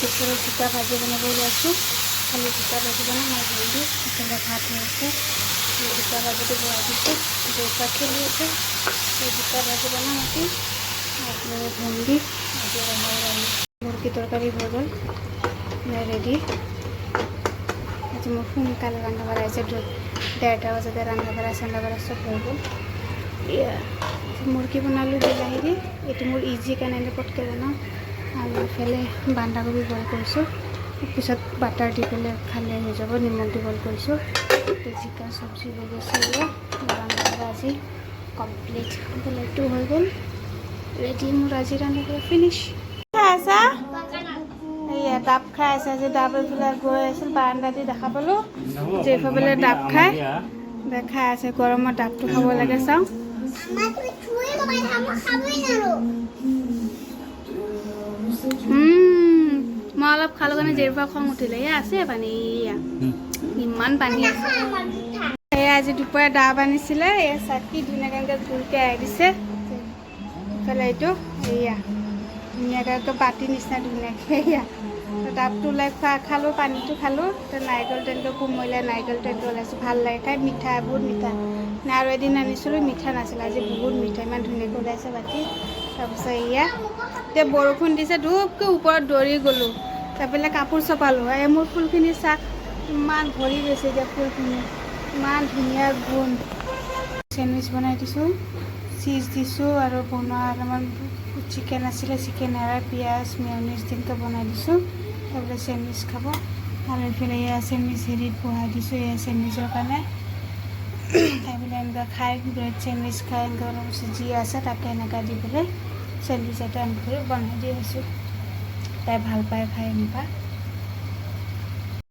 দুপুৰে জিকা ভাজি বনাব ওলাইছোঁ খালি জিকা ভাজি বনাম আৰু ভেন্দি ইফালে ভাত হৈ আছে জিকা ভাজিটো বহাই দিছোঁ দেউতা খেলি আছে জিকা ভাজি বনাম আজি আৰু ভেন্দি আজি ৰঙালাও মুৰ্গী তৰকাৰী হৈ গ'ল ৰেডি আজি মোৰ সোনকালে ৰন্ধা বঢ়া হৈছে 1:30 বজাতে ৰন্ধা বঢ়া চব হৈ গ'ল এয়া মুৰ্গী বনালোঁ বিলাহীৰে এইটো মোৰ ইজি কাৰণে পটকৈ বনাওঁ আৰু ইফালে বন্ধাকবি বইল কৰিছোঁ পিছত বাটাৰ দি পেলাই খালে হৈ যাব নিমখ দি বইল কৰিছোঁ জিকা চব্জি হৈ গৈছে এয়া ৰন্ধা বঢ়া আজি কমপ্লিট বেলেগটো হৈ গ'ল ৰেডি মোৰ আজি ৰন্ধা বঢ়া ফিনিছ খাই আছা এয়া ডাব খাই আছে আজি ডাব এইবিলাক গৈ আছিল বাৰাণ্ডা দি দেখা পালোঁ যিফালে ডাব খাই আছে গৰমত ডাবটো খাব লাগে চাওঁ মই অলপ খালোঁ কাৰণে জেৰ পৰা খং উঠিলে এয়া আছে পানী এয়া ইমান পানী আছে এয়া আজি দুপৰীয়া ডাব আনিছিলে এয়া চাকি ধুনীয়াকৈ ধুইকৈ আহি দিছে ইফালে এইটো এয়া ধুনীয়াকৈ বাতি নিচিনা ধুনীয়াকৈ এয়া ডাবটো ওলাই খালোঁ পানীটো খালোঁ নাৰিকল তেলটো কোমলীয়া নাৰিকল তেলটো ওলাইছোঁ ভাল লাগে খাই মিঠা বহুত মিঠা আৰু এদিন আনিছিলোঁ মিঠা নাছিলে আজি বহুত মিঠা ইমান ধুনীয়াকৈ ওলাইছে বাতি তাৰপিছত এয়া এতিয়া বৰষুণ দিছে ধূপকৈ ওপৰত দৌৰি গ'লোঁ তাৰপৰা কাপোৰ চপালোঁ এই মোৰ ফুলখিনি চাক ইমান ভৰি গৈছে এতিয়া ফুলখিনি ইমান ধুনীয়া গুণ চেণ্ডউইচ বনাই দিছোঁ চীজ দিছোঁ আৰু বনোৱা অলপমান চিকেন আছিলে চিকেন আৰু পিঁয়াজ মেয়নিজ দিনকৈ বনাই দিছোঁ তাৰপৰা চেণ্ডউইচ খাব আৰু এইফালে এয়া চেণ্ডউইচ হেৰিত বহাই দিছোঁ এয়া চেণ্ডউইচৰ কাৰণে তাৰপৰা এনেকৈ খাই ব্ৰেড চেণ্ডউইচ খাই এনেকৈ অলপ যি আছে তাকে এনেকৈ দি পেলাই চেণ্ডউইচ এটা এনেকৈ বনাই দি আছোঁ তাই ভাল পায় খাই এনেকুৱা